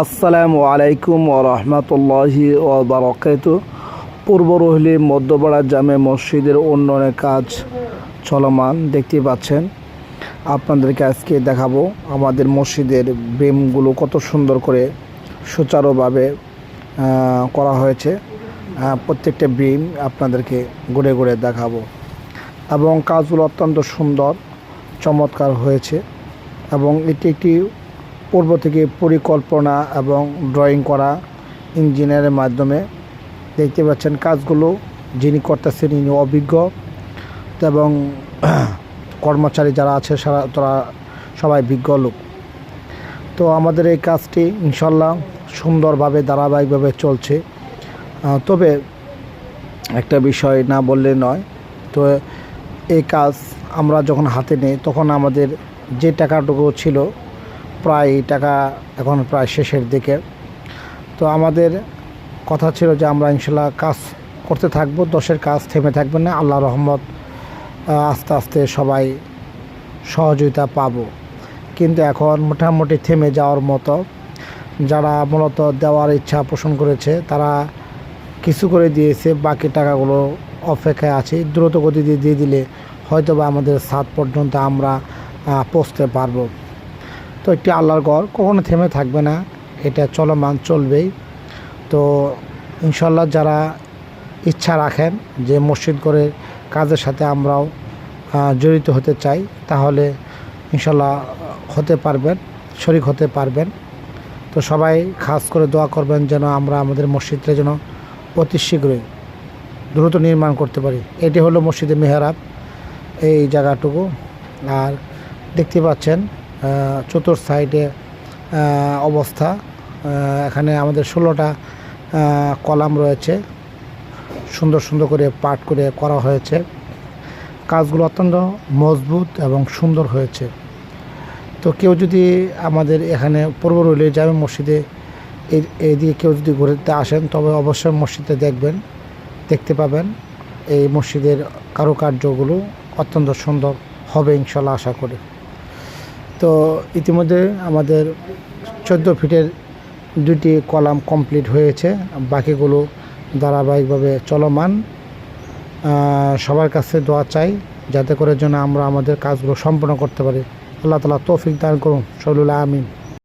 আসসালামু আলাইকুম ওয়া রাহমাতুল্লাহি ওয়া বারাকাতুহু। পূর্ব রোহিলি মধ্যপাড়া জামে মসজিদের উন্নয়নের কাজ চলমান দেখতে পাচ্ছেন। আপনাদেরকে আজকে দেখাবো আমাদের মসজিদের বিমগুলো কত সুন্দর করে সুচারুভাবে করা হয়েছে। প্রত্যেকটা বিম আপনাদেরকে ঘুরে ঘুরে দেখাবো এবং কাজগুলো অত্যন্ত সুন্দর চমৎকার হয়েছে এবং এটি একটি পূর্ব থেকে পরিকল্পনা এবং ড্রয়িং করা ইঞ্জিনিয়ারের মাধ্যমে। দেখতে পাচ্ছেন কাজগুলো যিনি করতেছেন ইনি অভিজ্ঞ এবং কর্মচারী যারা আছে তারা সবাই বিজ্ঞ লোক। তো আমাদের এই কাজটি ইনশাল্লাহ সুন্দরভাবে ধারাবাহিকভাবে চলছে। তবে একটা বিষয় না বললে নয়, তো এই কাজ আমরা যখন হাতে নিই তখন আমাদের যে টাকাটুকু ছিল প্রায় টাকা এখন প্রায় শেষের দিকে। তো আমাদের কথা ছিল যে আমরা ইনশাল্লাহ কাজ করতে থাকবো, দশের কাজ থেমে থাকবে না, আল্লাহ রহমত আস্তে আস্তে সবাই সহযোগিতা পাবো। কিন্তু এখন মোটামুটি থেমে যাওয়ার মতো। যারা মূলত দেওয়ার ইচ্ছা পোষণ করেছে তারা কিছু করে দিয়েছে, বাকি টাকাগুলো অপেক্ষায় আছে। দ্রুত গতিতে দিয়ে দিলে হয়তো বা আমাদের ছাদ পর্যন্ত আমরা পৌঁছতে পারবো। তো একটি আল্লাহর ঘর কখনো থেমে থাকবে না, এটা চলমান চলবেই। তো ইনশাল্লাহ যারা ইচ্ছা রাখেন যে মসজিদ করে কাজের সাথে আমরাও জড়িত হতে চাই, তাহলে ইনশাল্লাহ হতে পারবেন, শরীক হতে পারবেন। তো সবাই খাস করে দোয়া করবেন যেন আমরা আমাদের মসজিদটা যেন অতি শীঘ্রই দ্রুত নির্মাণ করতে পারি। এটি হলো মসজিদে মেহরাব, এই জায়গাটুকু। আর দেখতে পাচ্ছেন চতুর্থ সাইডে অবস্থা। এখানে আমাদের 16টা কলাম রয়েছে, সুন্দর সুন্দর করে পাট করে করা হয়েছে। কাজগুলো অত্যন্ত মজবুত এবং সুন্দর হয়েছে। তো কেউ যদি আমাদের এখানে পূর্ব রোহিলি জামে মসজিদে এইদিকে কেউ যদি ঘুরতে আসেন তবে অবশ্যই মসজিদে দেখতে পাবেন এই মসজিদের কারুকার্যগুলো অত্যন্ত সুন্দর হবে ইনশাল্লাহ আশা করি। তো ইতিমধ্যে আমাদের 14 ফিটের 2টি কলাম কমপ্লিট হয়েছে, বাকিগুলো ধারাবাহিকভাবে চলমান। সবার কাছে দোয়া চাই যাতে করে যেন আমরা আমাদের কাজগুলো সম্পন্ন করতে পারি। আল্লাহ তাআলা তৌফিক দান করুন। সল্লাল্লাহু আমিন।